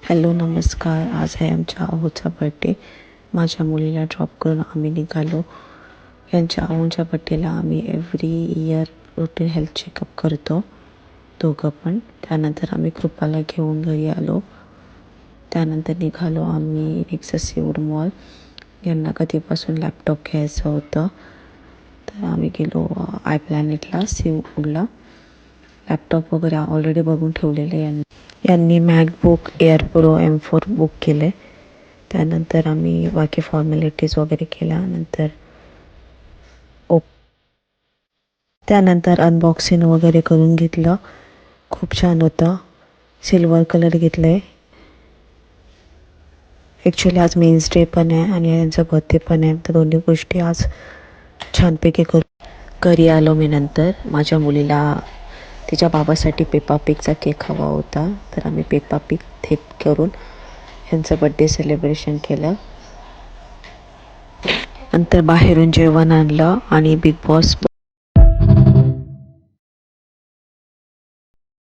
Hello नमस्कार. आज आहे आमच्या आहोचा बड्डे. माझ्या मुलीला ड्रॉप करून आम्ही निघालो. यांच्या आहोंच्या बड्डेला आम्ही every year routine health checkup करतो दोघं पण. त्यानंतर आम्ही कृपाला घेऊन घरी आलो. त्यानंतर निघालो आम्ही नेक्स्ट सीवूड मॉल. यांना कधीपासून लॅपटॉप घ्यायचं होतं, तर आम्ही गेलो आय प्लॅनेटला सीवूडला. लॅपटॉप वगैरे ऑलरेडी बघून ठेवलेले यांनी MacBook air pro M4 book केले. त्यानंतर आम्ही बाकी फॉर्मॅलिटीज वगैरे केल्या. त्यानंतर अनबॉक्सिंग वगैरे करून घेतलं. खूप छान होतं. सिल्वर कलर घेतलं आहे. ॲक्च्युली आज मेन्स डे पण आहे आणि यांचा बर्थडे पण आहे, तर दोन्ही गोष्टी आज छानपैकी घरी आलो मी. नंतर माझ्या मुलीला तिच्या बाबासाठी पेपा पिगचा केक हवा होता, तर आम्ही पेपा पिग थेप करून यांचं बड्डे सेलिब्रेशन केलं. नंतर बाहेरून जेवण आणलं आणि बिग बॉस